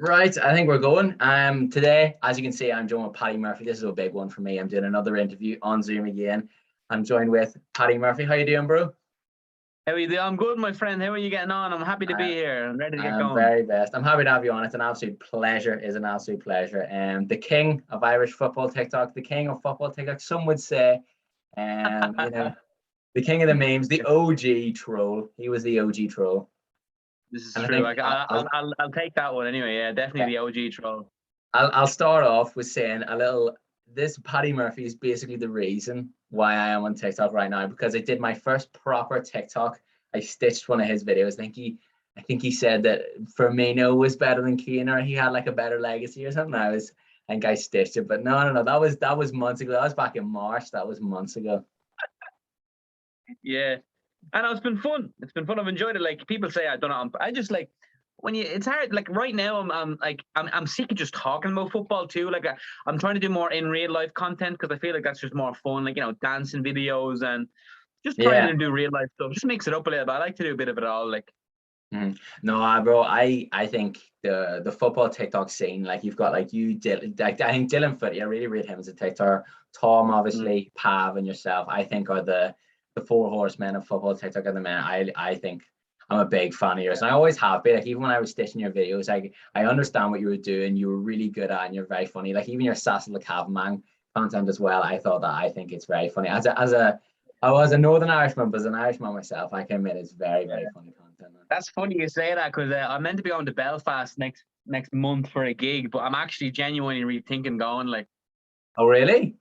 Right, I think we're going. Today, as you can see, I'm joined with Paddy Murphy. This is a big one for me. I'm doing another interview on Zoom again. I'm joined with Paddy Murphy. How you doing, bro? How are you doing? I'm good, my friend. How are you getting on? I'm happy to be I, here. I'm ready to get I'm going. very best. I'm happy to have you on. It's an absolute pleasure. It's an absolute pleasure. The king of Irish football TikTok, the king of football TikTok. Some would say, the king of the memes, the OG troll. He was the OG troll, This is and I true. think Like, I'll take that one anyway. Yeah, definitely the OG troll. I'll start off with saying a little. This Paddy Murphy is basically the reason why I am on TikTok right now, because I did my first proper TikTok. I stitched one of his videos. I think he said that Firmino was better than Keane, or he had like a better legacy or something. I think I stitched it, but no. That was months ago. That was back in March. That was months ago. Yeah, I know it's been fun. It's been fun. I've enjoyed it. Like people say, I don't know. I just like when you. It's hard. Like right now, I'm sick of just talking about football too. Like I'm trying to do more in real life content because I feel like that's just more fun. Like dancing videos and just trying Yeah. to do real life stuff. Just mix it up a little bit. I like to do a bit of it all. Like No, bro, I think the football TikTok scene, like you've got like you did, like I think Dylan Footy, I really rate him as a TikToker. Tom, mm, obviously, Pav, and yourself, I think are the four horsemen of football TikTok at the minute. I think I'm a big fan of yours, yeah, and I always have been. Like even when I was stitching your videos, like I understand what you were doing. You were really good at, and you're very funny. Like even your Sassy Man content as well. I think it's very funny. I was a Northern Irishman, but as an Irishman myself, I can admit it's very yeah. funny content. That's funny you say that because I'm meant to be going to Belfast next month for a gig, but I'm actually genuinely rethinking going. Like, Oh, really?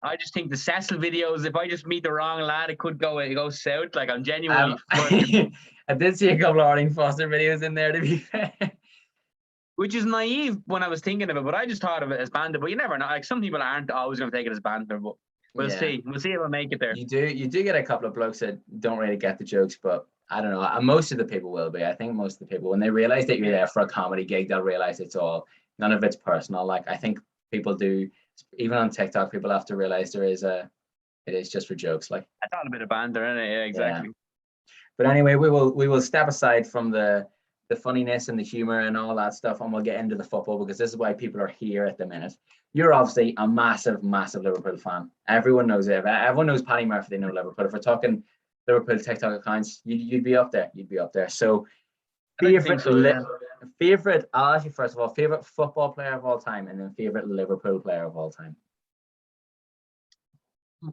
I just think the Cecil videos, if I just meet the wrong lad, it could go south. Like, I'm genuinely fucking, I did see a couple of Arlene Foster videos in there, to be fair. which is naive when I was thinking of it, but I just thought of it as banter. But you never know. Like, some people aren't always going to take it as banter, but we'll Yeah, see. We'll see if I make it there. you do get a couple of blokes that don't really get the jokes, but I don't know. Most of the people will be. I think most of the people, when they realize that you're Yeah. there for a comedy gig, they'll realize none of it's personal. Like I think people do, even on TikTok, people have to realize it is just for jokes. Like, I thought a bit of banter, innit? Yeah, yeah. exactly. But anyway, we will step aside from the funniness and the humor and all that stuff, and we'll get into the football because this is why people are here at the minute. You're obviously a massive Liverpool fan. Everyone knows it. If everyone knows Paddy Murphy, they know Liverpool. If we're talking Liverpool TikTok accounts, you'd be up there. You'd be up there. So I like to think so, yeah. favorite. I'll ask you first of all, favorite football player of all time, and then favorite Liverpool player of all time.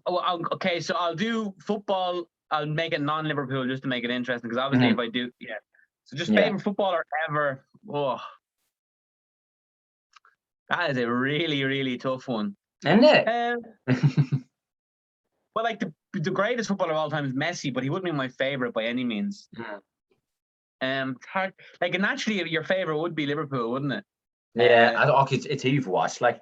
Oh, okay, so I'll do football. I'll make it non-Liverpool just to make it interesting because obviously if I do, yeah. So just Yeah, favorite footballer ever. Oh, that is a really tough one. isn't it? Um, well, like the greatest footballer of all time is Messi, but he wouldn't be my favorite by any means. It's hard. Like naturally, your favorite would be Liverpool, wouldn't it? Yeah, it's who you've watched. Like,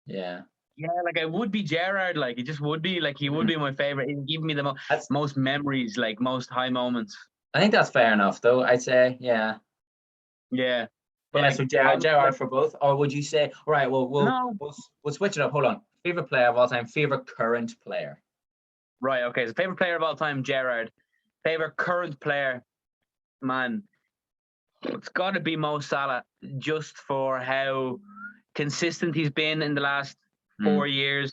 yeah. Yeah, like I would be Gerrard. Like it just would be like he would be my favorite. He'd give me the That's most memories, like most high moments. I think that's fair enough, though. I'd say, yeah, Yeah, but yeah. So like Gerard for both, or would you say, all right? Well, no. we'll switch it up. Hold on. Favorite player of all time. Favorite current player. Right, okay. So favorite player of all time, Gerrard. Favorite current player, man. It's got to be Mo Salah, just for how consistent he's been in the last 4 years.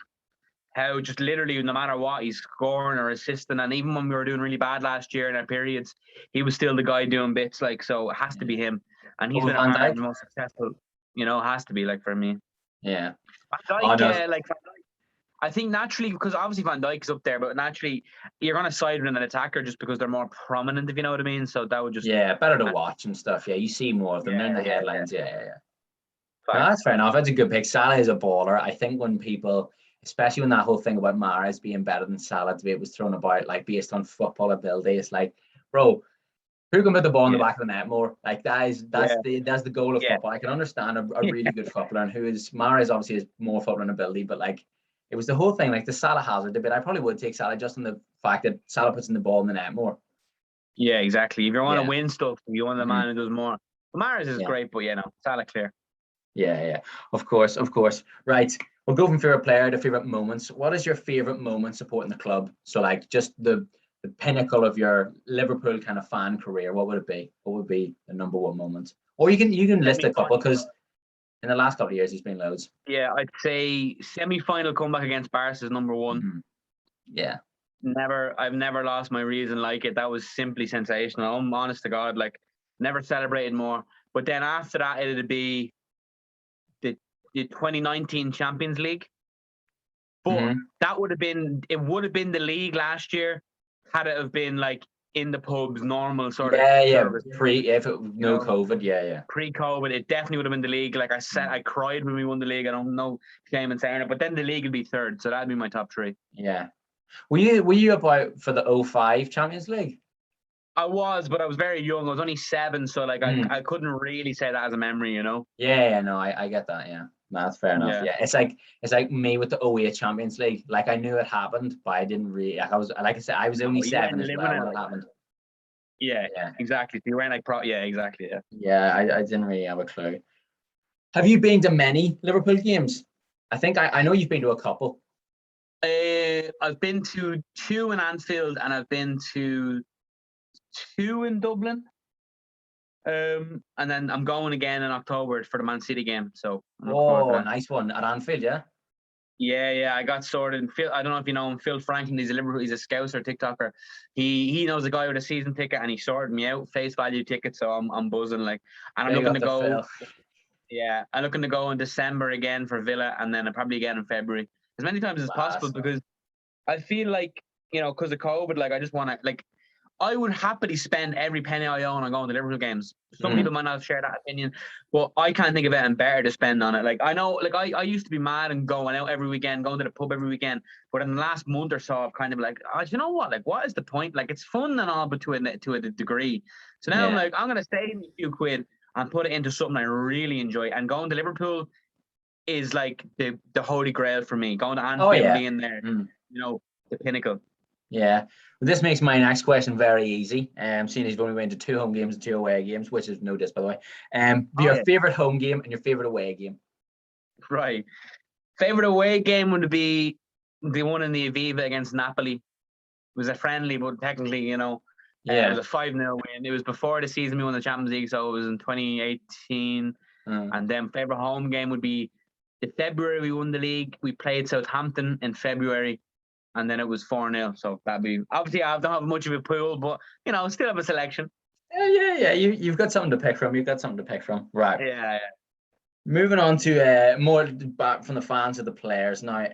How just literally, no matter what, he's scoring or assisting. And even when we were doing really bad last year in our periods, he was still the guy doing bits. Like, so it has to be him. And he's Over been a Van part of Dijk. the most successful, has to be like for me. Yeah. Van Oh Dijk, no. like I think naturally, because obviously Van Dijk's up there, but naturally you're going to side with an attacker just because they're more prominent, if you know what I mean. So that would just, Yeah, better to watch and stuff. Yeah, you see more of them. yeah, They're in the yeah. headlines. Yeah. No, that's Facts. fair enough. That's a good pick. Salah is a baller. I think when people, especially when that whole thing about Mahrez being better than Salah debate was thrown about, like based on football ability, it's like, bro, who can put the ball in the Yeah, back of the net more? Like yeah, that's the goal of yeah. football. I can understand a really good footballer and who is Mahrez obviously has more footballing ability, but like it was the whole thing, like the Salah Hazard debate. I probably would take Salah just on the fact that Salah puts in the ball in the net more. Yeah, exactly. If you want to Yeah. win stuff, you want the Mhm. man who does more. Mahrez is Yeah. great, but Salah clear. Yeah. Of course. Right. We'll go from favorite player to favorite moments. What is your favorite moment supporting the club? So like just the pinnacle of your Liverpool kind of fan career, what would it be? What would be the number one moment? Or you can list a couple, because in the last couple of years he's been loads. Yeah, I'd say semi-final comeback against Barca is number one. Mm-hmm. Yeah. I've never lost my reason like it. That was simply sensational. I'm honest to God, like never celebrated more. But then after that, it'd be the 2019 Champions League. But that would have been the league last year had it have been like in the pubs, normal sort of service. No COVID, pre-COVID, it definitely would have been the league. Like I said, I cried when we won the league. I don't know shame in saying it, but then the league would be third, so that'd be my top three. Yeah. Were you about for the 05 Champions League? I was, but I was very young. I was only 7, so like I couldn't really say that as a memory, you know. Yeah, no, I get that. Yeah, no, that's fair enough. Yeah, it's like me with the 08 Champions League. Like I knew it happened, but I didn't really. Like I said, I was only 7 as well when it happened. Yeah, exactly. So you weren't like exactly. Yeah, I didn't really have a clue. Have you been to many Liverpool games? I think I know you've been to a couple. I've been to 2 in Anfield, and I've been to 2 in Dublin. And then I'm going again in October for the Man City game. So nice one at Anfield, yeah. Yeah, I got sorted. Phil, I don't know if you know him, Phil Franklin. He's a Scouser TikToker. He knows a guy with a season ticket, and he sorted me out face value ticket. So I'm buzzing like, and I'm looking to go. Phil. Yeah, I'm looking to go in December again for Villa, and then probably again in February, as many times as possible, because I feel like, you know, because of COVID, like I just want to, like, I would happily spend every penny I own on going to Liverpool games. Some people might not share that opinion, but I can't think of anything better to spend on it. Like I know, like I used to be mad and going out every weekend, going to the pub every weekend. But in the last month or so, I've kind of like, oh, you know what? Like, what is the point? Like, it's fun and all, but to a degree. So now I'm like, I'm gonna save a few quid and put it into something I really enjoy. And going to Liverpool is like the holy grail for me. Going to Anfield, being there, you know, the pinnacle. Yeah. Well, this makes my next question very easy. Seeing as you've only went to 2 home games and 2 away games, which is no diss, by the way. Your favorite home game and your favorite away game. Right. Favorite away game would be the one in the Aviva against Napoli. It was a friendly, but technically, you know, it was a 5-0 win. It was before the season we won the Champions League, so it was in 2018. And then favorite home game would be the February we won the league. We played Southampton in February. And then it was 4-0. So that'd be, obviously I don't have much of a pool, but you know, still have a selection. Yeah. You've got something to pick from. Right. Yeah. Moving on to more back from the fans of the players now.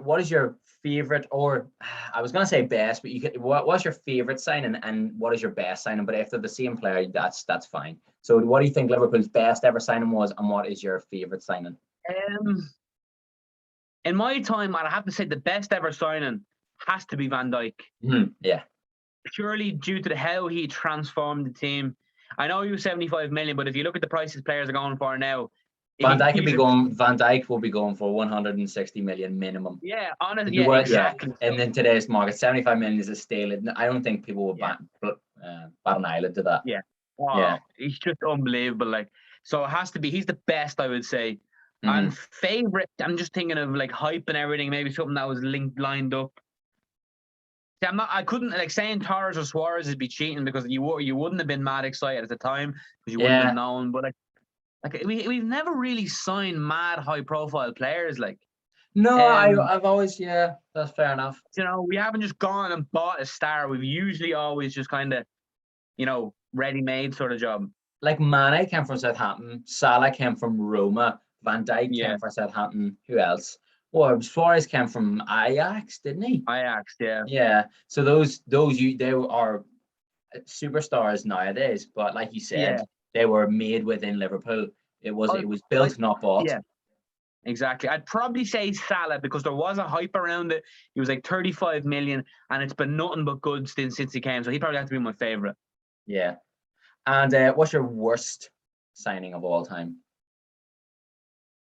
What is your favorite, or I was gonna say best, but what's your favorite signing and what is your best signing? But if they're the same player, that's fine. So what do you think Liverpool's best ever signing was, and what is your favorite signing? In my time, I'd have to say the best ever signing has to be Van Dijk. Yeah. Purely due to how he transformed the team. I know he was 75 million, but if you look at the prices players are going for now, Van Dijk will be going for 160 million minimum. Yeah, honestly, yeah, exactly. Yeah. And in today's market, 75 million is a steal. I don't think people will bat an eyelid to that. Yeah. Wow. He's just unbelievable. Like, so it has to be. He's the best, I would say. And favorite, I'm just thinking of like hype and everything, maybe something that was lined up. See, I couldn't, like, saying Torres or Suarez would be cheating, because you wouldn't have been mad excited at the time because you wouldn't have known. But like we've never really signed mad high profile players. Like, no, I've always, that's fair enough. You know, we haven't just gone and bought a star. We've usually always just kind of, you know, ready made sort of job. Like Mane came from Southampton, Salah came from Roma. Van Dijk came from Southampton. Who else? Well, Suarez came from Ajax, didn't he? Ajax, yeah. Yeah. So they are superstars nowadays, but like you said, they were made within Liverpool. It was built, not bought. Yeah. Exactly. I'd probably say Salah, because there was a hype around it. He was like 35 million, and it's been nothing but good since he came. So he probably has to be my favorite. Yeah. And what's your worst signing of all time?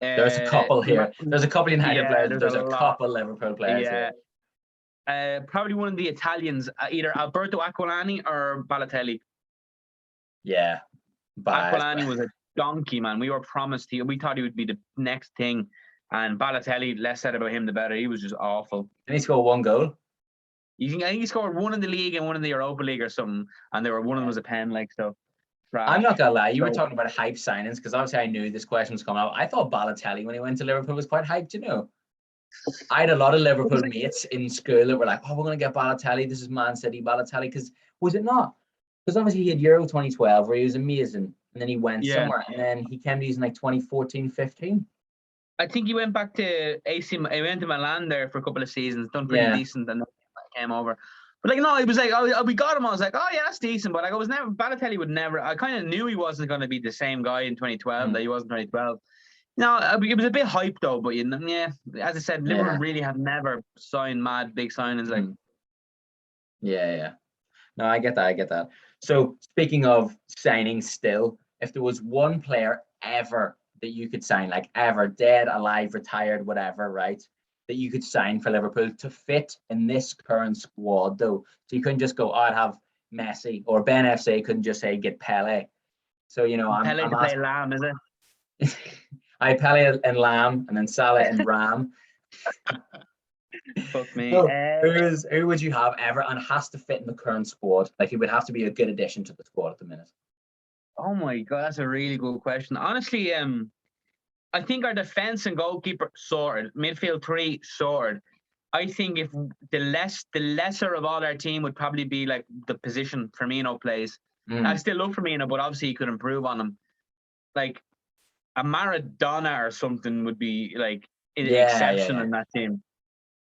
There's a couple here. There's a couple United players. There's a couple Liverpool players here. Probably one of the Italians, either Alberto Aquilani or Balotelli. Yeah. Aquilani was a donkey, man. We were promised we thought he would be the next thing. And Balotelli, less said about him, the better. He was just awful. Didn't he score 1 goal? I think he scored one in the league and one in the Europa League or something, and one of them was a pen, like, so. I'm not gonna lie, you were So- talking about hype signings because obviously I knew this question was coming up. I thought Balotelli when he went to Liverpool was quite hyped, you know. I had a lot of Liverpool mates in school that were like, "Oh, we're gonna get Balotelli. This is Man City Balotelli." Because was it not? Because obviously he had Euro 2012 where he was amazing, and then he went Yeah. somewhere, and then he came to these in like 2014, 15. I think he went back to AC. He went to Milan there for a couple of seasons, done pretty decent, and then came over. But like, no, it was like, oh, we got him. I was like, oh yeah, that's decent. But like, I was never Balotelli would never. I kind of knew he wasn't going to be the same guy in 2012 that he was in 2012. No, it was a bit hype though. But yeah, as I said, Liverpool really have never signed mad big signings like. Yeah. No, I get that. So speaking of signing, still, if there was one player ever that you could sign, like ever, dead, alive, retired, whatever, right, that you could sign for Liverpool to fit in this current squad, though. So you couldn't just go, oh, I'd have Messi, or Ben FC couldn't just say get Pele. So I'm to play Lamb, is it? I Pele and Lamb, and then Salah and Ram. Fuck me. So, who would you have ever, and has to fit in the current squad? Like he would have to be a good addition to the squad at the minute. Oh my god, that's a really good question. Honestly, I think our defense and goalkeeper sorted, midfield three sorted. I think if the lesser of all our team would probably be like the position Firmino plays. I still love Firmino, but obviously he could improve on him. Like a Maradona or something would be like an exception in that team.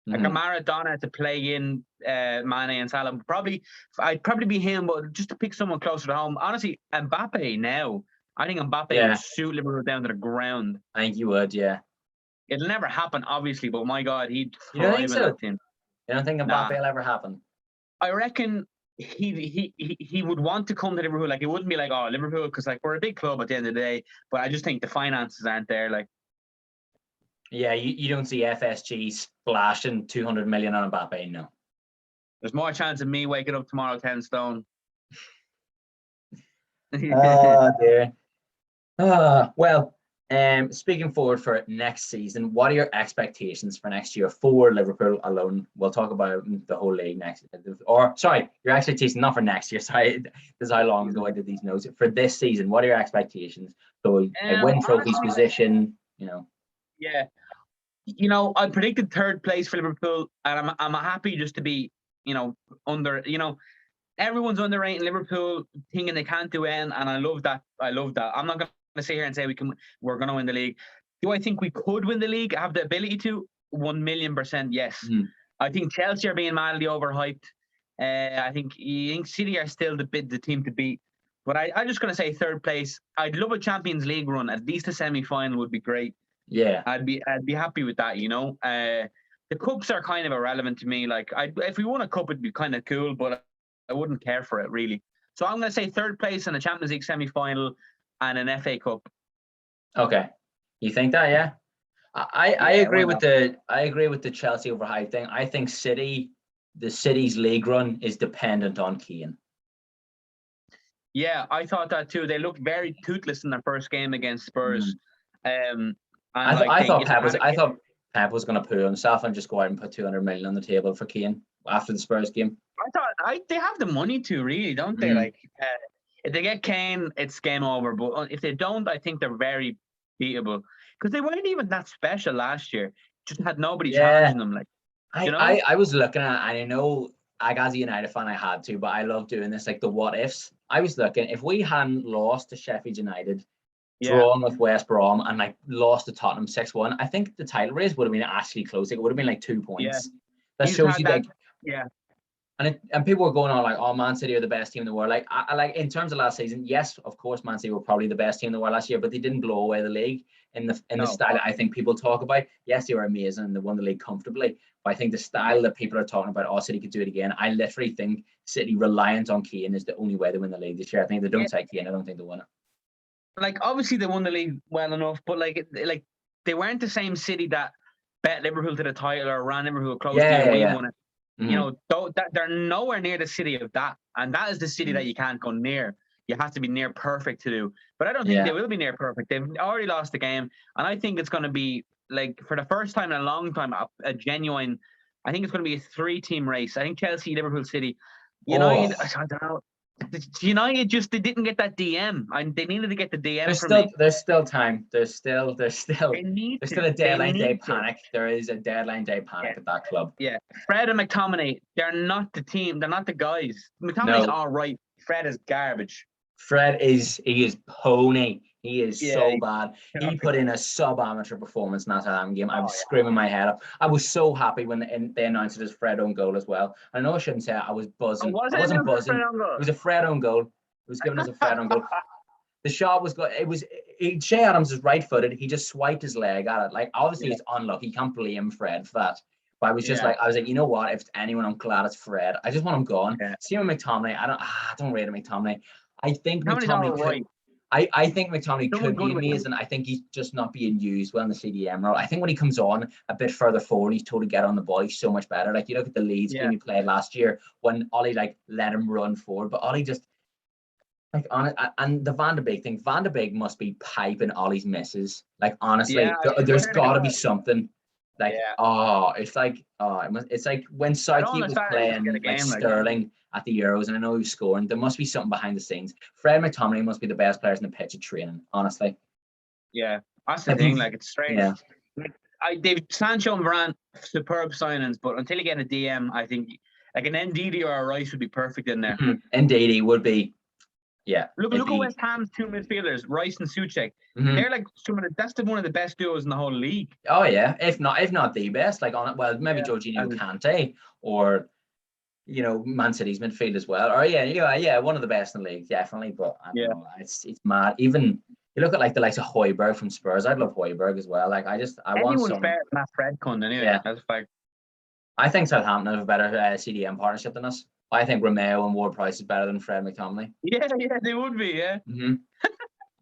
Like a Maradona to play in Mane and Salah. I'd probably be him, but just to pick someone closer to home. Honestly, Mbappe now. I think Mbappe would shoot Liverpool down to the ground. I think you would, yeah. It'll never happen, obviously, but my God, he'd thrive in that team. You don't think Mbappe will ever happen? I reckon he would want to come to Liverpool. Like, it wouldn't be like, oh, Liverpool, because like we're a big club at the end of the day. But I just think the finances aren't there. Like, yeah, you don't see FSG splashing 200 million on Mbappe, no. There's more chance of me waking up tomorrow 10 stone. Oh dear. Well, speaking forward for next season, what are your expectations for next year for Liverpool alone? We'll talk about the whole league next, or sorry, your expectations not for next year. Sorry, this is how long ago I did these notes. For this season, what are your expectations? So win trophies position, Yeah, I predicted third place for Liverpool, and I'm happy just to be, under. Everyone's underrating Liverpool, thinking they can't do it, and I love that. I'm not going to sit here and say we're going to win the league. Do I think we could win the league? Have the ability to? 1,000,000% yes. I think Chelsea are being madly overhyped. I think City are still the team to beat. But I'm just going to say third place. I'd love a Champions League run. At least a semi-final would be great. Yeah, I'd be happy with that. The cups are kind of irrelevant to me. Like, if we won a cup, it'd be kind of cool, but I wouldn't care for it really. So I'm going to say third place in a Champions League semi-final and an FA Cup. Okay, you think that? Yeah, I agree with the Chelsea overhype thing. I think the City's league run is dependent on Keane. Yeah, I thought that too. They looked very toothless in their first game against Spurs. I thought Pep was going to poo himself and just go out and put 200 million on the table for Keane after the Spurs game. I thought they have the money to, really, don't they? Like, if they get Kane, it's game over. But if they don't, I think they're very beatable because they weren't even that special last year. Just had nobody challenging them. Like, I was looking at, and I know, like, as a United fan, I had to, but I love doing this, like the what ifs. I was looking, if we hadn't lost to Sheffield United, drawn with West Brom, and like lost to Tottenham 6-1, I think the title race would have been actually close. It would have been like 2 points. Yeah. That shows you that. Yeah. And people were going on like, oh, Man City are the best team in the world. Like, I like, in terms of last season, yes, of course, Man City were probably the best team in the world last year, but they didn't blow away the league in the style I think people talk about. Yes, they were amazing and they won the league comfortably, but I think the style that people are talking about, oh, City could do it again. I literally think City reliant on Kane is the only way to win the league this year. I think they don't take Kane, I don't think they'll win it. Like, obviously they won the league well enough, but like they weren't the same City that bet Liverpool to the title or ran Liverpool close to it. We won it. They're nowhere near the City of that, and that is the City that you can't go near. You have to be near perfect to do. But I don't think they will be near perfect. They've already lost the game, and I think it's going to be, like, for the first time in a long time, a genuine I think it's going to be a 3-team race. I think Chelsea, Liverpool, City. Oh, United, I don't know. United they didn't get that DM, and they needed to get the DM from me. there's still time. There's still They need there's to. still a They deadline day need to. panic. There is a deadline day panic Yeah. at that club. Yeah. Fred and McTominay, they're not the team. They're not the guys. McTominay's No. all right. Fred is garbage. Fred is pony. He is Yeah, so bad. He put in a sub-amateur performance in that Southampton game. I was screaming my head up. I was so happy when they announced it as Fred own goal as well. I know I shouldn't say it. I was buzzing. I wasn't buzzing. It was a Fred own goal. It was given as a Fred own goal. The shot was good. Shea Adams is right-footed. He just swiped his leg at it. Like, obviously, it's unlucky. You can't blame Fred for that. But I was just I was like, you know what? If it's anyone, I'm glad it's Fred. I just want him gone. Yeah. See him McTominay. I don't rate him McTominay. I think McTominay's McTominay could. right. I think McTominay Someone could good be with amazing. I think he's just not being used well in the CDM role. I think when he comes on a bit further forward, he's totally get on the ball. He's so much better. Like, you look at the Leeds game he played last year when Ollie let him run forward, but Ollie just on it. And the Van de Beek thing, Van de Beek must be piping Ollie's misses. Like, honestly, there's got to be something. Like, it's like when Southgate was playing like Sterling at the Euros, and I know he was scoring. There must be something behind the scenes. Fred McTominay must be the best players in the pitch at training, honestly. Yeah, that's the thing. Like, it's strange. Yeah. David Sancho and Varane, superb signings, but until you get a DM, I think like an Ndidi or a Rice would be perfect in there. Ndidi would be. Yeah. Look at West Ham's two midfielders, Rice and Souček. They're like that's one of the best duos in the whole league. Oh yeah, if not the best. Like maybe Jorginho Kante or Man City's midfield as well. Or one of the best in the league, definitely. But I don't know, it's mad. Even you look at like the likes of Højbjerg from Spurs. I'd love Højbjerg as well. Like I want someone better than that Fred cunt anyway. Yeah, that's a fact. I think Southampton have a better CDM partnership than us. I think Romeo and Ward-Prowse is better than Fred McTominay. Yeah, they would be, yeah.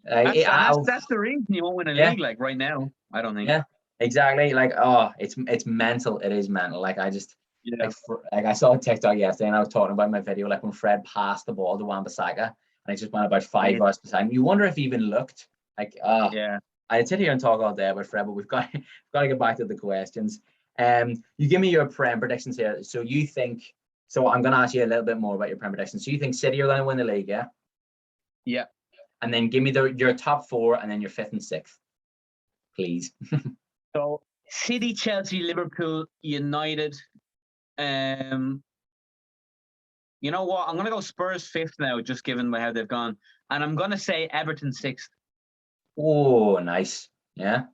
That's the reason you won't win a league, like right now. I don't think. Yeah, exactly. Like, it's mental. It is mental. Like, I just like I saw a TikTok yesterday, and I was talking about my video, like when Fred passed the ball to Wan-Bissaka, and he just went about 5 yards beside him. You wonder if he even looked. Like, I'd sit here and talk all day about Fred, but we've got to get back to the questions. You give me your Prem predictions here. So you think? So I'm going to ask you a little bit more about your Prem predictions. So you think City are going to win the league, yeah? Yeah. And then give me your top 4 and then your 5th and 6th, please. So City, Chelsea, Liverpool, United. You know what? I'm going to go Spurs 5th now, just given how they've gone. And I'm going to say Everton 6th. Oh, nice. Yeah.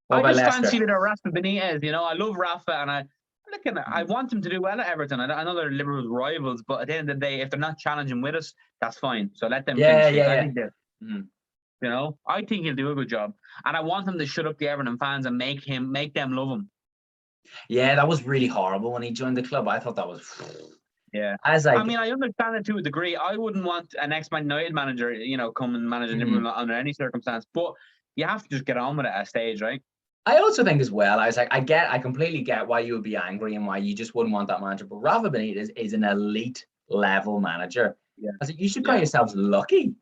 I just fancy with Rafa Benitez. I love Rafa, and I want them to do well at Everton. I know they're Liverpool's rivals, but at the end of the day, if they're not challenging with us, that's fine. So let them finish it. I think he'll do a good job, and I want him to shut up the Everton fans and make them love him. Yeah, that was really horrible when he joined the club. I thought that was. Yeah, I understand it to a degree. I wouldn't want an ex-Man United manager, come and manage Liverpool under any circumstance. But you have to just get on with it at a stage, right? I also think as well, I completely get why you would be angry and why you just wouldn't want that manager. But Rafa Benitez is an elite level manager. Yeah. I said, you should call yourselves lucky.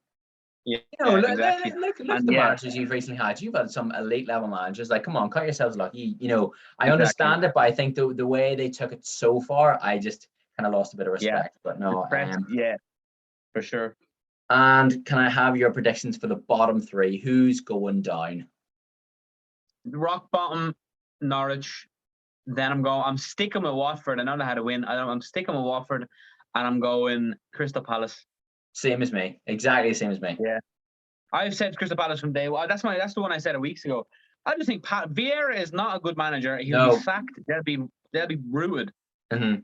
Yeah, exactly. Look at the managers you've recently had. You've had some elite level managers. Like, come on, count yourselves lucky. I understand it, but I think the way they took it so far, I just kind of lost a bit of respect. But no, for sure. And can I have your predictions for the bottom 3? Who's going down? Rock bottom, Norwich. Then I'm sticking with Watford. I know they had a win. I'm sticking with Watford, and I'm going Crystal Palace. Same as me. Exactly the same as me. Yeah. I've said Crystal Palace from day one. That's the one I said a week ago. I just think Vieira is not a good manager. He'll be sacked. They'll be rooted. Mm-hmm.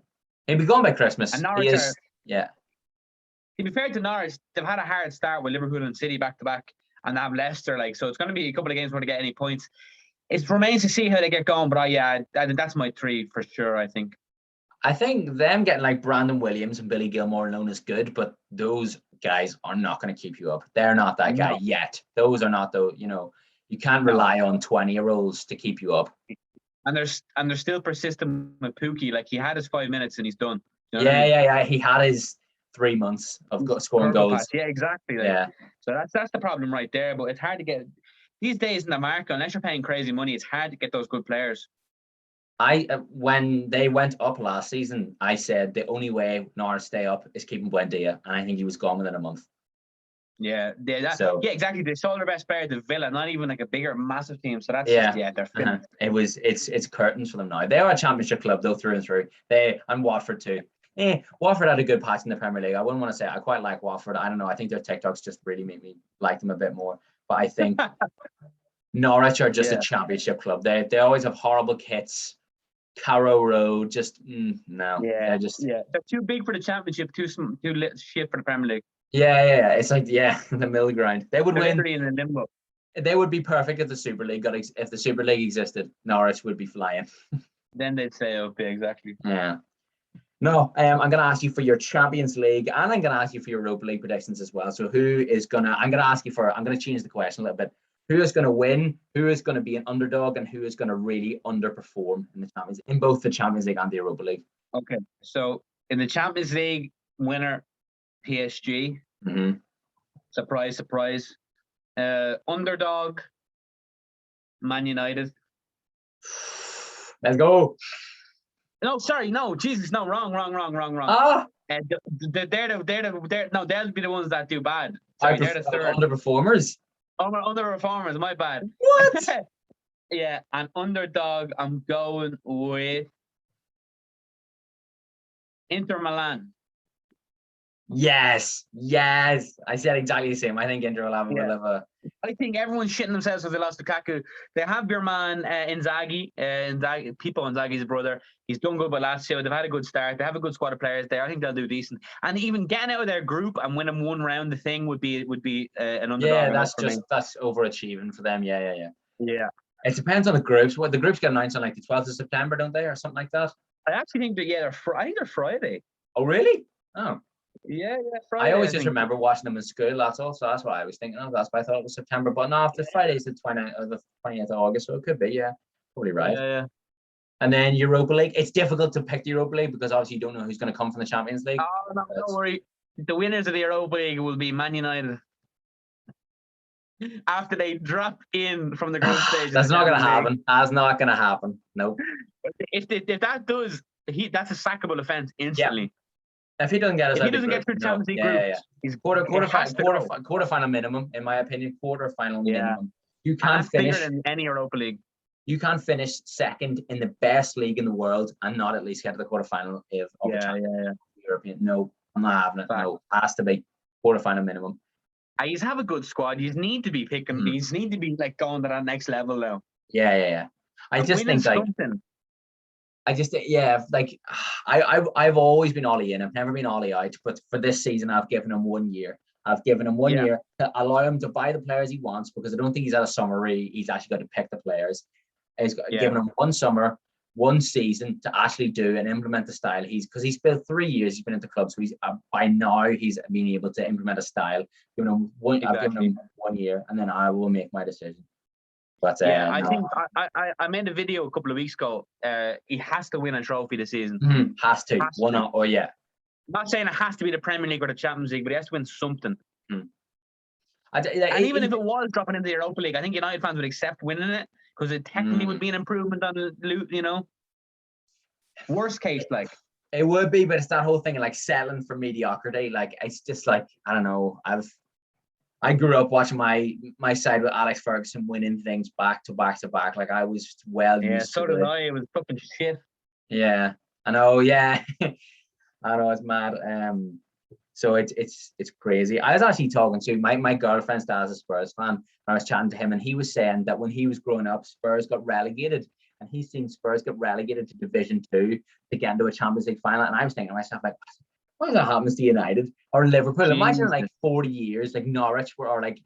He'll be gone by Christmas. And Norwich To be fair to Norwich, they've had a hard start with Liverpool and City back to back, and they have Leicester. So it's going to be a couple of games where they get any points. It remains to see how they get going, but that's my 3 for sure. I think them getting like Brandon Williams and Billy Gilmore alone is good, but those guys are not going to keep you up. They're not that guy yet. Those are not you can't rely on 20-year-olds to keep you up. And they're still persistent with Pookie. Like, he had his 5 minutes and he's done. Yeah. He had his 3 months of scoring goals. Pass. Yeah, exactly. So that's the problem right there. But it's hard to get these days in the market, unless you're paying crazy money. It's hard to get those good players. When they went up last season, I said the only way Norwich stay up is keeping Buendia, and I think he was gone within a month. Yeah, So yeah, exactly. They sold their best player to Villa, not even like a bigger, massive team. So that's yeah, just, yeah, they're finished. It's curtains for them now. They are a championship club though, through and through. And Watford too. Watford had a good patch in the Premier League. I wouldn't want to say I quite like Watford. I don't know. I think their TikToks just really make me like them a bit more. But I think Norwich are just a championship club. They always have horrible kits. Carrow Road, just no. Yeah, they're too big for the championship, too little shit for the Premier League. Yeah. It's like the middle ground. They would They're win. literally in the limbo. They would be perfect if the Super League if the Super League existed. Norwich would be flying. Then they'd say, okay, exactly. Yeah. No, I'm going to ask you for your Champions League, and I'm going to ask you for your Europa League predictions as well. So I'm going to change the question a little bit. Who is going to win? Who is going to be an underdog? And who is going to really underperform in both the Champions League and the Europa League? Okay, so in the Champions League, winner PSG. Mm-hmm. Surprise, surprise. Underdog, Man United. Let's go. No, sorry, no, Jesus, no, wrong. Ah, They'll be the ones that do bad. Sorry, they're the third. Underperformers. Underperformers, my bad. What? Yeah, and underdog, I'm going with Inter Milan. Yes. I said exactly the same. I think Inter will have a. I think everyone's shitting themselves because they lost Lukaku. They have your man Inzaghi. Inzaghi's brother. He's done good by Lazio. They've had a good start. They have a good squad of players there. I think they'll do decent. And even getting out of their group and winning one round, the thing would be an underdog. Yeah, that's overachieving for them. Yeah. Yeah. It depends on the groups. What the groups get announced on like the 12th of September, don't they, or something like that? I actually think that I think they're Friday. Oh, really? Oh. Yeah, Friday. I always just remember watching them in school. That's all. So that's what I was thinking of. That's why I thought it was September. But no, the Friday's the 20th or the 20th of August, so it could be. Yeah, probably right. Yeah. And then Europa League. It's difficult to pick the Europa League because obviously you don't know who's going to come from the Champions League. Oh, no, don't worry. The winners of the Europa League will be Man United. After they drop in from the group stage. That's not going to happen. That's not going to happen. Nope. If that does, that's a sackable offense instantly. Yeah. If he doesn't get us, if he doesn't get through Champions League groups, he's quarterfinal minimum, in my opinion. Quarterfinal minimum. You can't finish bigger than any Europa League. You can't finish second in the best league in the world and not at least get to the quarterfinal of the European. No, I'm not having it. No, it has to be quarterfinal minimum. You have a good squad. You need to be picking. You need to be like going to that next level now. Yeah. I just think I've always been Ollie in. I've never been Ollie out. But for this season, I've given him 1 year. I've given him 1 year to allow him to buy the players he wants because I don't think he's at a summary. He's actually got to pick the players. He's given him 1 summer, 1 season to actually do and implement the style. Because he's spent 3 years. He's been at the club, so he's by now he's been able to implement a style. I've given him 1 year, and then I will make my decision. But I think I made a video a couple of weeks ago. He has to win a trophy this season. Has to. I'm not saying it has to be the Premier League or the Champions League, but he has to win something. And even if it was dropping into the Europa League, I think United fans would accept winning it because it technically would be an improvement on the worst case, like. It would be, but it's that whole thing of like settling for mediocrity. Like it's just like I don't know. I grew up watching my side with Alex Ferguson winning things back to back to back. Like I was used so did I. It was fucking shit. Yeah, I know. Yeah, I know it's mad. So it's crazy. I was actually talking to my girlfriend's dad is a Spurs fan, and I was chatting to him, and he was saying that when he was growing up, Spurs got relegated, and he's seen Spurs get relegated to Division 2 to get into a Champions League final. And I was thinking to myself, like, what if that happens to United or Liverpool? Imagine like 40 years, like Norwich or like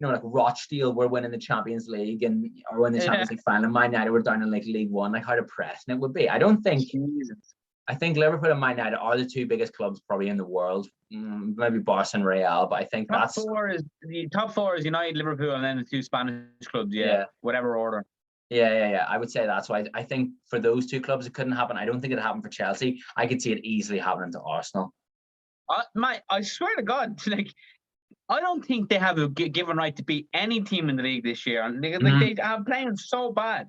like Rochdale were winning the Champions League or win the Champions League final. Man United were down in like League One. Like how depressing it would be. I think Liverpool and Man United are the 2 biggest clubs probably in the world. Maybe Barca and Real, but I think top four is United, Liverpool, and then the 2 Spanish clubs. Yeah. Whatever order. Yeah. I would say that's why I think for those 2 clubs it couldn't happen. I don't think it happened for Chelsea. I could see it easily happening to Arsenal. I swear to God, like I don't think they have a given right to beat any team in the league this year. They are playing so bad.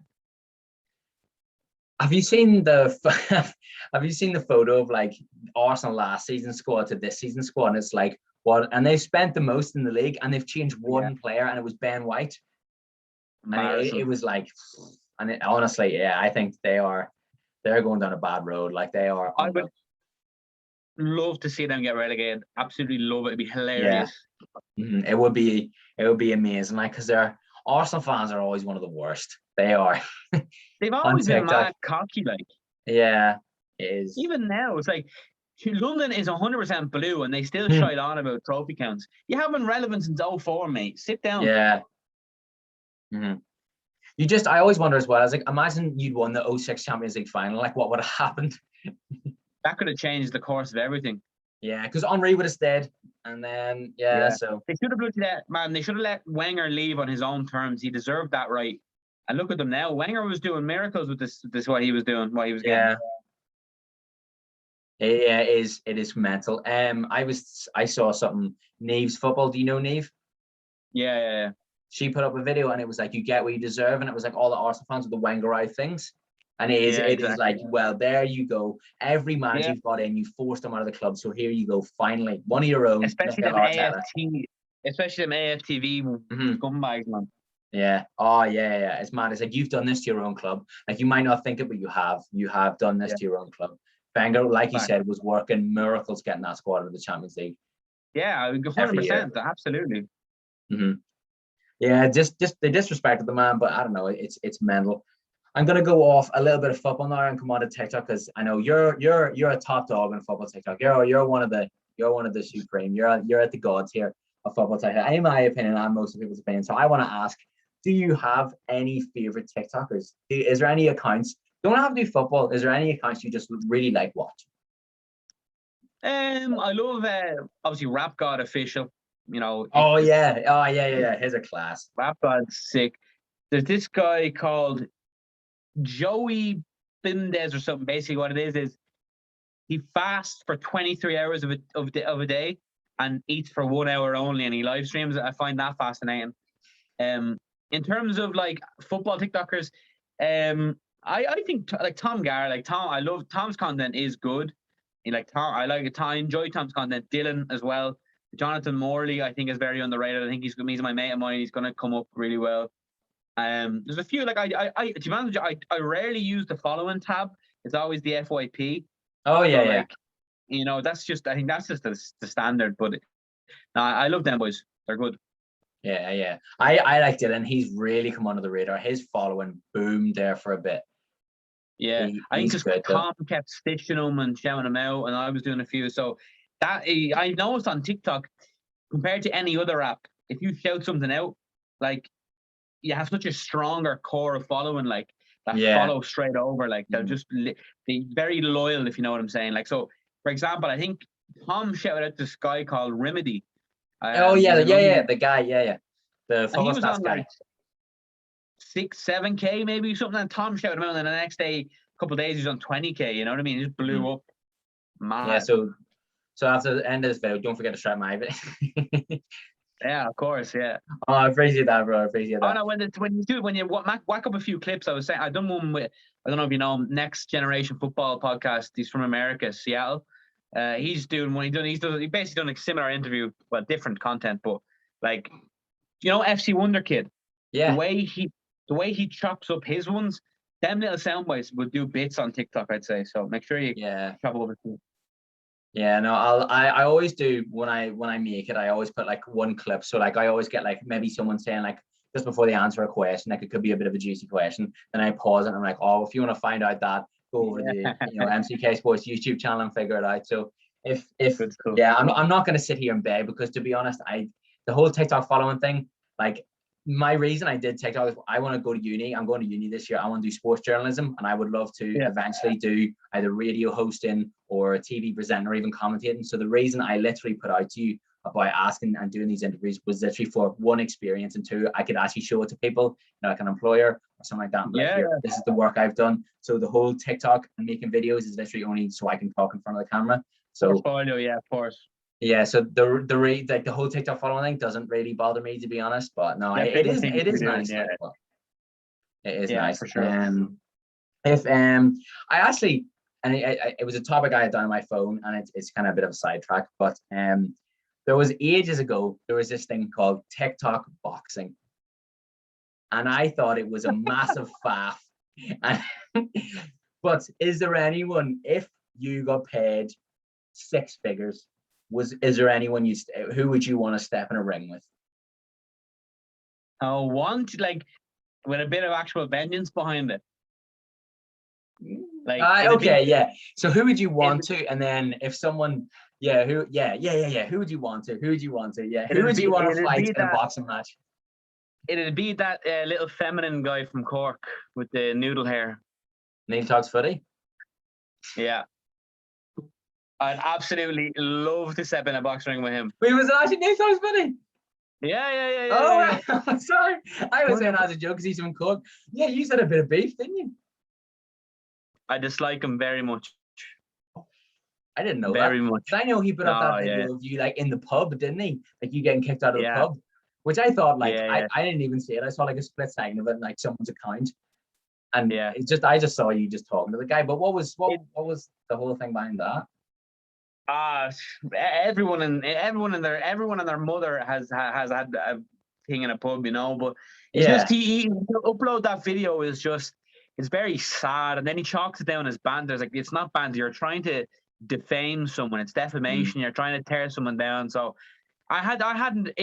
Have you seen the have you seen the photo of like Arsenal last season squad to this season squad? And it's like what, and they've spent the most in the league, and they've changed one player, and it was Ben White. And it was like, and honestly, yeah, I think they're going down a bad road. Like they are. I would love to see them get relegated. Absolutely love it. It'd be hilarious. Yeah. It would be amazing. Like, because Arsenal fans are always one of the worst. They are. They've always been mad cocky, like. Yeah, it is. Even now, it's like London is 100% blue, and they still shite on about trophy counts. You haven't relevant since 04, mate. Sit down. Yeah. I always wonder as well. I was like, imagine you'd won the 06 Champions League final. Like, what would have happened? That could have changed the course of everything. Yeah, because Henry would have stayed, and then so they should have looked at that, man. They should have let Wenger leave on his own terms. He deserved that right. And look at them now. Wenger was doing miracles with this what he was doing, what he was getting. Yeah, it is mental. I saw something. Neve's football. Do you know Neve? Yeah. She put up a video, and it was like, you get what you deserve, and it was like all the Arsenal fans with the Wenger-eyed things. And it is like, well, there you go. Every manager you've got in, you forced them out of the club. So here you go. Finally, one of your own. Especially them AFTV scumbags, man. Yeah. Oh, yeah. It's mad. It's like, you've done this to your own club. Like, you might not think it, but you have. You have done this to your own club. Wenger, like you said, was working miracles getting that squad of the Champions League. Yeah, 100%. Absolutely. Yeah, just they disrespected the man, but I don't know. It's mental. I'm gonna go off a little bit of football now and come on to TikTok, because I know you're a top dog in football TikTok. You're one of the supreme. You're at the gods here of football TikTok. In my opinion, and most of people's opinion. So I want to ask, do you have any favorite TikTokers? Is there any accounts? Don't have to do football. Is there any accounts you just really like watching? I love obviously Rap God Official. You know. Oh yeah. He's a class. Rap God's sick. There's this guy called Joey Bindes or something. Basically, what it is he fasts for 23 hours of a day and eats for 1 hour only, and he live streams it. I find that fascinating. In terms of like football TikTokers, I think like Tom Gar, like Tom. I love Tom's content is good. I enjoy Tom's content. Dylan as well. Jonathan Morley, I think, is very underrated. I think he's my mate of mine. He's going to come up really well. There's a few, like to be honest, I rarely use the following tab. It's always the FYP. Oh yeah, You know, I think that's just the standard. But I love them boys. They're good. Yeah. I like Dylan. He's really come under the radar. His following boomed there for a bit. Yeah, I think just Tom kept stitching them and shouting them out, and I was doing a few. So that I noticed on TikTok, compared to any other app, if you shout something out, like you have such a stronger core of following, like that follow straight over. Like they'll just be very loyal, if you know what I'm saying. Like, so for example, I think Tom shouted out this guy called Remedy. The guy, the football stats guy. Like 6-7K maybe something, and Tom shouted him out, and the next day, a couple of days, he's on 20K. You know what I mean? He just blew up. Mad. Yeah. So after the end of this video, don't forget to strike my video. Yeah, of course. Yeah. Oh, I appreciate that, bro. I appreciate that. Oh no, when you whack up a few clips, I was saying, I done one with, I don't know if you know him, Next Generation Football podcast. He's from America, Seattle. He's doing one. He basically done a similar interview, well, different content, but like, you know, FC Wonder Kid. Yeah. The way he chops up his ones, them little soundbites would do bits on TikTok, I'd say. So make sure you chop over to. Yeah, no, I always do when I make it. I always put like one clip. So like I always get like maybe someone saying like just before they answer a question, like it could be a bit of a juicy question. Then I pause it and I'm like, oh, if you want to find out that, go over the MCK Sports YouTube channel and figure it out. So if cool. Yeah, I'm not gonna sit here and beg, because to be honest, the whole TikTok following thing, like my reason I did TikTok is I want to go to uni. I'm going to uni this year. I want to do sports journalism, and I would love to eventually do either radio hosting or a TV presenter or even commentating. So the reason I literally put out to you about asking and doing these interviews was literally for one, experience, and two, I could actually show it to people, like an employer or something like that. This is the work I've done. So the whole TikTok and making videos is literally only so I can talk in front of the camera. So portfolio, yeah, of course. Yeah, so the whole TikTok following thing doesn't really bother me, to be honest. But no, it is nice. Yeah. It is nice for sure. If I actually, and it was a topic I had done on my phone, and it's kind of a bit of a sidetrack, but there was ages ago, there was this thing called TikTok boxing, and I thought it was a massive faff. And, but is there anyone, if you got paid 6 figures, is there anyone who would you want to step in a ring with? Oh, like with a bit of actual vengeance behind it. Like okay, yeah. So who would you want to? And then if someone, yeah, who would you want to? Who would you want to? Yeah, who would you want to fight in a boxing match? It'd be that little feminine guy from Cork with the noodle hair. Neil Talks Footy. Yeah, I'd absolutely love to step in a boxing ring with him. Wait, was it actually Neil Talks Footy? Yeah. Oh, yeah. Sorry, I was saying as a joke because he's from Cork. Yeah, you said a bit of beef, didn't you? I dislike him very much. I didn't know very much. I know he put up that video of you like in the pub, didn't he? Like you getting kicked out of the pub, which I thought like I didn't even see it. I saw like a split second of it in like someone's account, and I just saw you just talking to the guy. But what was the whole thing behind that? Everyone and their mother has had a thing in a pub, you know. But it's just he upload that video is just. It's very sad, and then he chalks it down as banter. It's like it's not banter. You're trying to defame someone. It's defamation. You're trying to tear someone down. So I hadn't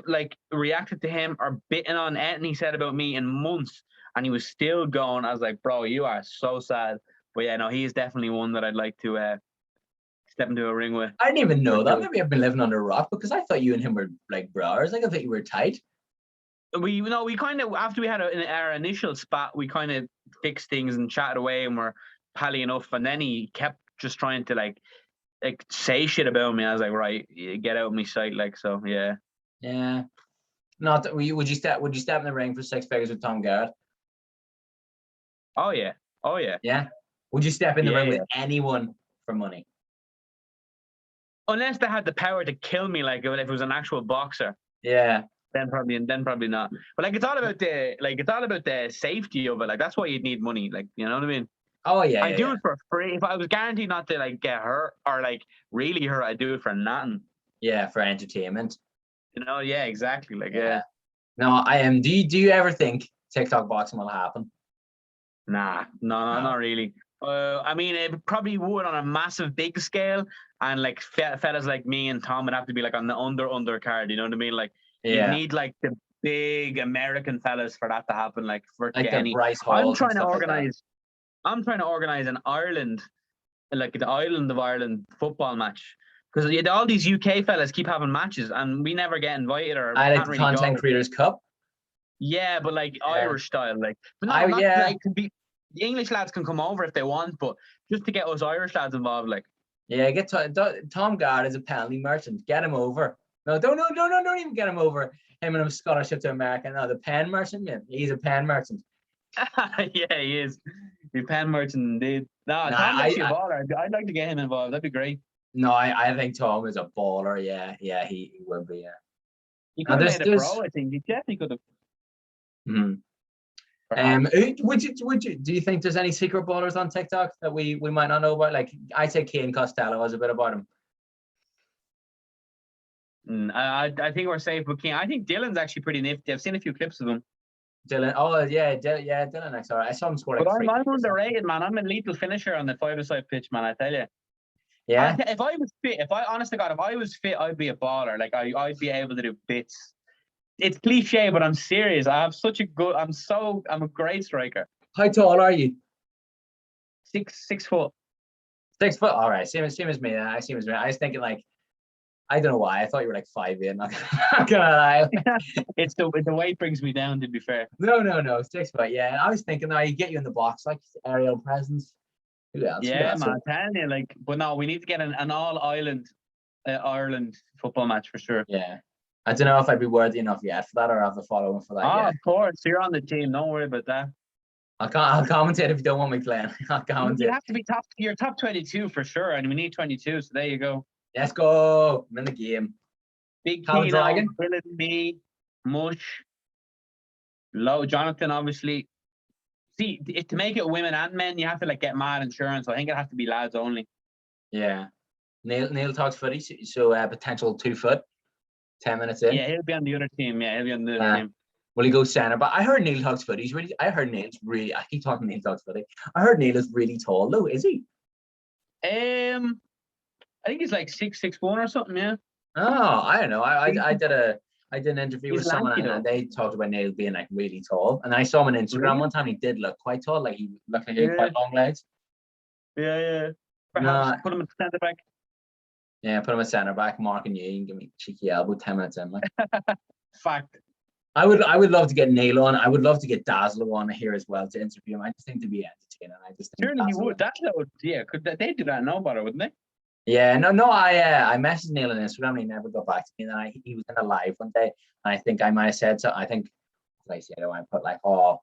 like reacted to him or bitten on anything he said about me in months, and he was still going. I was like, bro, you are so sad. But yeah, no, he's definitely one that I'd like to step into a ring with. I didn't even know that. Maybe I've been living under a rock because I thought you and him were like brothers. Like I thought you were tight. We kind of, after we had our initial spat, we kind of fixed things and chatted away and were pally enough. And then he kept just trying to like say shit about me. I was like, right, get out of my sight. Like, so yeah. Yeah. Not that would you step in the ring for 6 figures with Tom Garrett? Oh yeah. Yeah. Would you step in the ring with anyone for money? Unless they had the power to kill me, like if it was an actual boxer. Yeah. Then probably not. But like it's all about the safety of it. Like that's why you'd need money. Like, you know what I mean? Oh yeah. I do it for free. If I was guaranteed not to like get hurt or like really hurt, I'd do it for nothing. Yeah, for entertainment. You know, yeah, exactly. Like No, I am. Do you ever think TikTok boxing will happen? Nah, no, not really. I mean, it probably would on a massive big scale, and like fellas like me and Tom would have to be like on the under card. You know what I mean? Like. You need like the big American fellas for that to happen. Like for like any. I'm trying to organize an Ireland, like the island of Ireland football match, because all these UK fellas keep having matches and we never get invited or. I like the Content Creators Cup. Yeah, but like Irish style, like. But no, like the English lads can come over if they want, but just to get us Irish lads involved, like. Yeah, get Tom Garrett is a penalty merchant. Get him over. No, don't even get him over. Him and him scholarship to America. No, the pen merchant, man. He's a pen merchant. Yeah, he is. He's a pen merchant indeed. Tom's actually a baller. I'd like to get him involved. That'd be great. No, I think Tom is a baller. Yeah, he would be. Yeah. He could have made a pro. I think he definitely could have. Do you think there's any secret ballers on TikTok that we might not know about? Like I'd say Kane Costello has a bit about him. I think we're safe with King. I think Dylan's actually pretty nifty. I've seen a few clips of him. Dylan, Dylan. Next, all right. I saw him score like. But I'm underrated, man. I'm a lethal finisher on the 5-a-side pitch, man. I tell you. Yeah. If I was fit, honest to God, if I was fit, I'd be a baller. Like I'd be able to do bits. It's cliche, but I'm serious. I'm a great striker. How tall are you? 6 foot. 6 foot. All right. Same as me. I was thinking like. I don't know why. I thought you were like 5'8". Not gonna lie. It's the weight brings me down. To be fair. No. 6 foot. Yeah. I was thinking, you get you in the box like aerial presence. Who else? Yeah, man. I'm telling you, like, but no, we need to get an all Ireland football match for sure. Yeah. I don't know if I'd be worthy enough yet for that, or have the following for that. Of course. You're on the team. Don't worry about that. I'll commentate if you don't want me playing. I'll commentate. You have to be you're top 22 for sure, and we need 22. So there you go. Let's go. I'm in the game. Big Kino, Billet, me, Mush, Low, Jonathan, obviously. see, to make it women and men, you have to like get mad insurance. So I think it has to be lads only. Yeah. Neil talks footy, so potential 2 foot, 10 minutes in. Yeah, he'll be on the other team. Yeah, he'll be on the other team. Will he go centre? But I heard Neil talks footy. I heard Neil's really. I keep talking Neil talks footy. I heard Neil is really tall though. Is he? I think he's like 6'1" or something. Yeah. Oh, I don't know. I did an interview with someone lanky, and they talked about Neil being like really tall. And I saw him on Instagram one time. He did look quite tall. Like he looked like he had quite long legs. Yeah. Perhaps put him at centre back. Yeah, put him at centre back, marking you and give me a cheeky elbow 10 minutes in. Like. Fact. I would love to get Neil on. I would love to get Dazzler on here as well to interview him. I just think to be entertaining. I just think surely you would. Could they do that? No bother, wouldn't they? Yeah, no. I messaged Neil on Instagram and he never got back to me. And then he was in a live one day, and I think I might have said so. I think I said I put like, I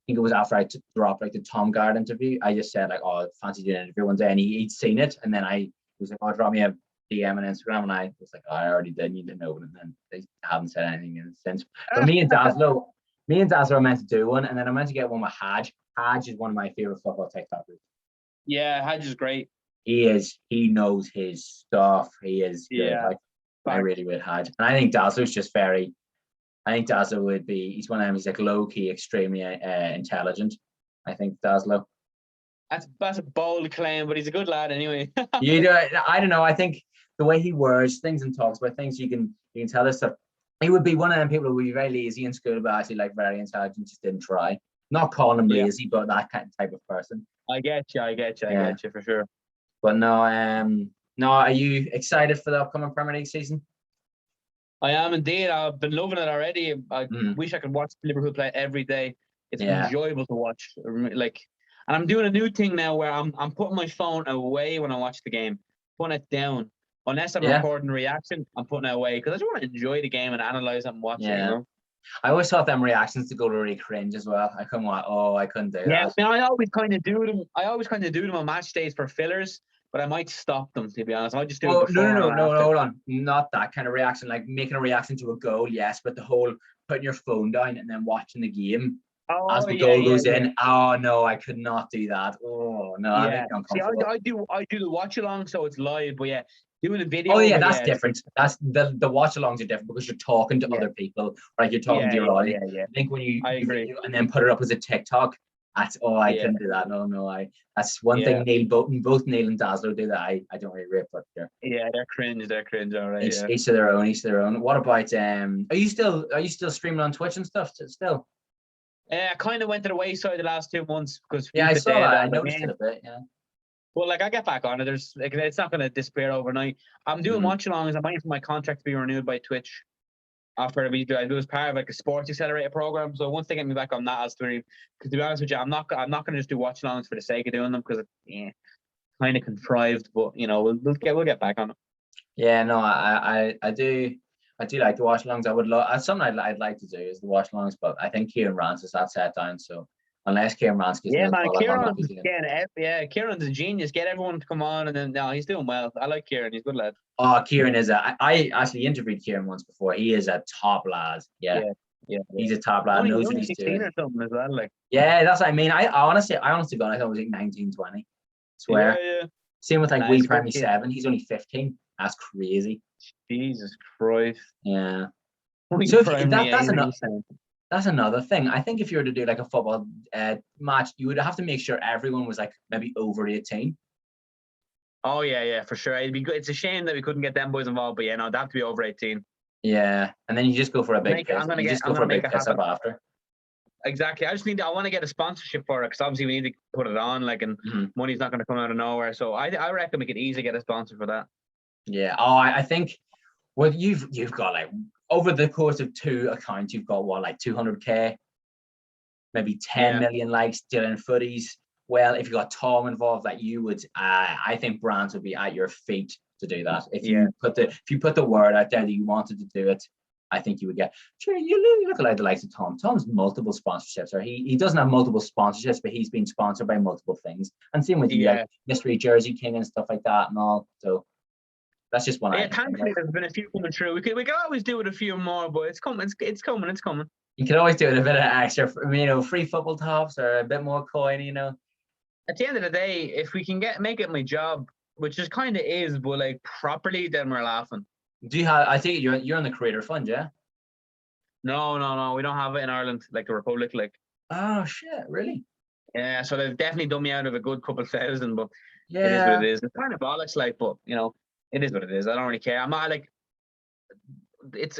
think it was after I dropped like the Tom Guard interview. I just said like, fancy doing an interview one day, and he'd seen it, and then I was like, drop me a DM on Instagram, and I was like, I already did need to know, and then they haven't said anything since. But me and Dazzlo are meant to do one, and then I'm meant to get one with Hadj. Hadj is one of my favorite football TikTokers. Yeah, Hadj is great. He knows his stuff. He is good. Like, I really would Hadj. And I think Dazzler's just I think Dazzler would be, he's one of them, he's like low-key, extremely intelligent. I think Dazzler. That's a bold claim, but he's a good lad anyway. I don't know. I think the way he words things and talks about things, you can tell us that he would be one of them people who would be very lazy in school, but actually like very intelligent, just didn't try. Not calling him lazy, but that kind of type of person. I get you for sure. But no, are you excited for the upcoming Premier League season? I am indeed. I've been loving it already. I wish I could watch Liverpool play every day. It's enjoyable to watch. Like, and I'm doing a new thing now where I'm putting my phone away when I watch the game, putting it down. Unless I'm recording a reaction, I'm putting it away because I just want to enjoy the game and analyze it and watch it. You know? I always thought them reactions to go to really cringe as well. I couldn't I couldn't do that. Yeah, I mean, I always kind of do them on match days for fillers, but I might stop them, to be honest. I might just do it before. No, hold on. Not that kind of reaction, like making a reaction to a goal, yes, but the whole putting your phone down and then watching the game as the goal goes in. Oh no, I could not do that. Oh no, I see, I do the watch along, so it's live, but doing a video. Oh yeah, that's different. That's the watch alongs are different because you're talking to other people, right? You're talking to your audience. I think when you video and then put it up as a TikTok, that's I couldn't do that. No, that's one thing both Neil and Dazzler do that I don't really rate, but yeah, they're cringe, all right. Each of their own. What about are you still streaming on Twitch and stuff still? I kind of went to the wayside the last 2 months because I saw that. I noticed it a bit. Yeah. Well, like I get back on it. There's like it's not going to disappear overnight. I'm doing watch-alongs. I'm waiting for my contract to be renewed by Twitch. After it was part of like a sports accelerator program. So once they get me back on that, I'll stream. Because to be honest with you, I'm not going to just do watch-alongs for the sake of doing them because it's kind of contrived. But we'll get back on it. Yeah, no, I do like the watch-alongs. I would love. Something I'd like to do is the watch-alongs, but I think Kieran Rance has that set down. So. Unless Kieran Rance gets Kieran's a genius. Get everyone to come on, and then he's doing well. I like Kieran. He's a good lad. Oh, Kieran is I actually interviewed Kieran once before. He is a top lad. Yeah. He's a top lad. Knows what he's doing. Or something as well, like. Yeah, that's what I mean. I honestly God, I thought it was like 19, 20. Swear. Yeah. Same with like Wee Primary 7. He's only 15. That's crazy. Jesus Christ. Yeah. So that's another thing. I think if you were to do like a football match, you would have to make sure everyone was like maybe over 18. Oh yeah, for sure. It'd be good. It's a shame that we couldn't get them boys involved, but they'd have to be over 18. Yeah, and then you just go for a big piss up after. Exactly. I want to get a sponsorship for it because obviously we need to put it on, like, and money's not going to come out of nowhere. So I reckon we could easily get a sponsor for that. Yeah. Oh, I think you've got like. Over the course of 2 accounts, you've got like 200k, maybe 10 million likes, Dylan Footies. Well, if you got Tom involved, that you would, I think brands would be at your feet to do that. If you put the word out there that you wanted to do it, I think you would get. Sure, you look like the likes of Tom. Tom's multiple sponsorships, or he doesn't have multiple sponsorships, but he's been sponsored by multiple things. And same with you, like Mystery Jersey King and stuff like that, and all. So. That's just one. Thankfully, there's been a few coming through. We could always do with a few more, but it's coming. It's coming. You can always do it a bit of extra, free football tops or a bit more coin. At the end of the day, if we can make it my job, which is kind of is, but like properly, then we're laughing. Do you have? I think you're on the creator fund, yeah. No, we don't have it in Ireland, like the Republic, like. Oh shit! Really? Yeah, so they've definitely done me out of a good couple thousand, but it is what Yeah. it is. It's kind of bollocks, like, but it is what it is. I don't really care. I'm not like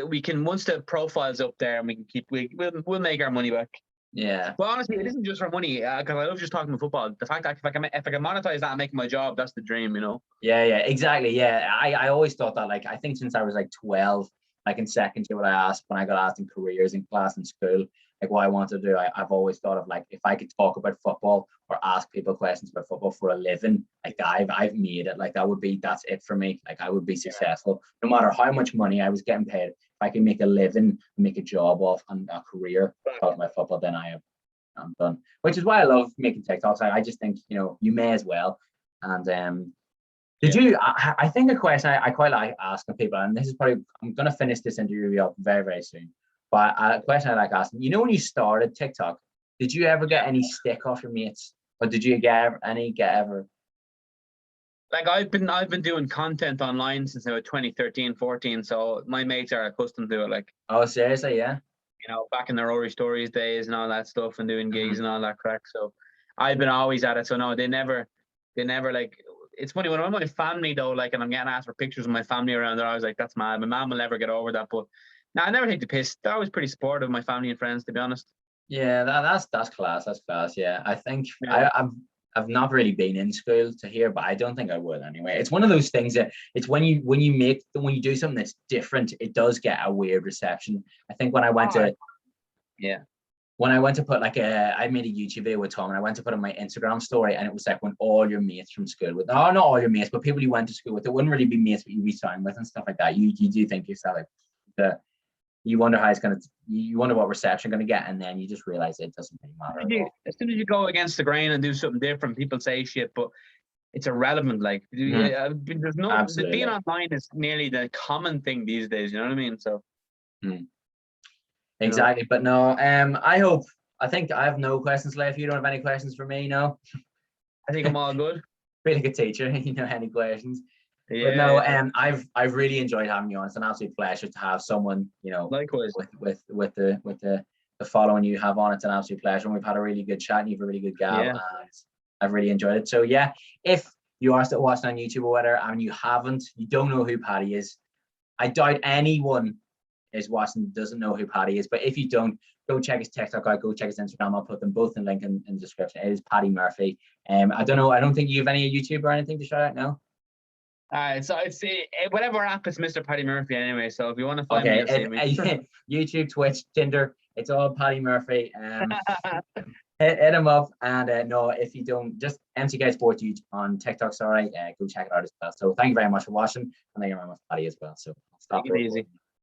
we can once the profile's up there and we can we'll make our money back. Yeah. Well, honestly, it isn't just for money because I love just talking about football. The fact that if I can monetize that and make my job, that's the dream, Yeah, exactly. Yeah, I always thought that. Like, I think since I was like 12, like in second year, when I got asked in careers in class in school, like what I wanted to do, I've always thought of like if I could talk about football or ask people questions about football for a living, like I've made it. Like that's it for me. Like I would be successful no matter how much money I was getting paid. If I can make a living, make a job off and a career talking about football, then I'm done. Which is why I love making TikToks. I just think you may as well. And did you? I think a question I quite like asking people, and this is probably I'm gonna finish this interview up very very soon. But a question I like asking, when you started TikTok, did you ever get any stick off your mates, or did you get ever? Like I've been doing content online since about 2013, 14, so my mates are accustomed to it. Like, oh seriously, yeah. Back in the Rory Stories days and all that stuff, and doing gigs and all that crack. So I've been always at it. So no, they never like. It's funny when I'm with my family though, like, and I'm getting asked for pictures of my family around there. I was like, that's mad. My mom will never get over that. But no, I never take the piss. They're always pretty supportive of my family and friends, to be honest. Yeah, that's class. That's class. Yeah, I think I've not really been in school to hear, but I don't think I would anyway. It's one of those things that it's when you do something that's different, it does get a weird reception. I think when I went to put I made a YouTube video with Tom, and I went to put on my Instagram story, and it was like when all your mates from school not all your mates, but people you went to school with, it wouldn't really be mates, but you'd be starting with and stuff like that. You do think yourself like you wonder how it's you wonder what reception going to get, and then you just realize it doesn't really matter. As soon as you go against the grain and do something different, people say shit, but it's irrelevant. Like, there's no Absolutely. Being online is nearly the common thing these days. You know what I mean? So exactly, but no. I think I have no questions left. You don't have any questions for me, no? I think I'm all good. Really good teacher. Any questions? Yeah. But no, I've really enjoyed having you on. It's an absolute pleasure to have someone, likewise, with the following you have on. It's an absolute pleasure, and we've had a really good chat, and you've a really good gal, and I've really enjoyed it. So yeah, if you are still watching on YouTube or whatever, and you don't know who Paddy is, I doubt anyone is watching doesn't know who Paddy is. But if you don't, go check his TikTok out, go check his Instagram. I'll put them both in the link in the description. It is Paddy Murphy. I don't know. I don't think you have any YouTube or anything to shout out now. So it's whatever app, it's Mr. Paddy Murphy anyway. So if you want to find me, you'll see me. YouTube, Twitch, Tinder, it's all Paddy Murphy. Hit him up, and no, if you don't, just MCK Sports on TikTok. Sorry, go check it out as well. So thank you very much for watching, and thank you very much, Paddy, as well. So I'll stop. Take it easy.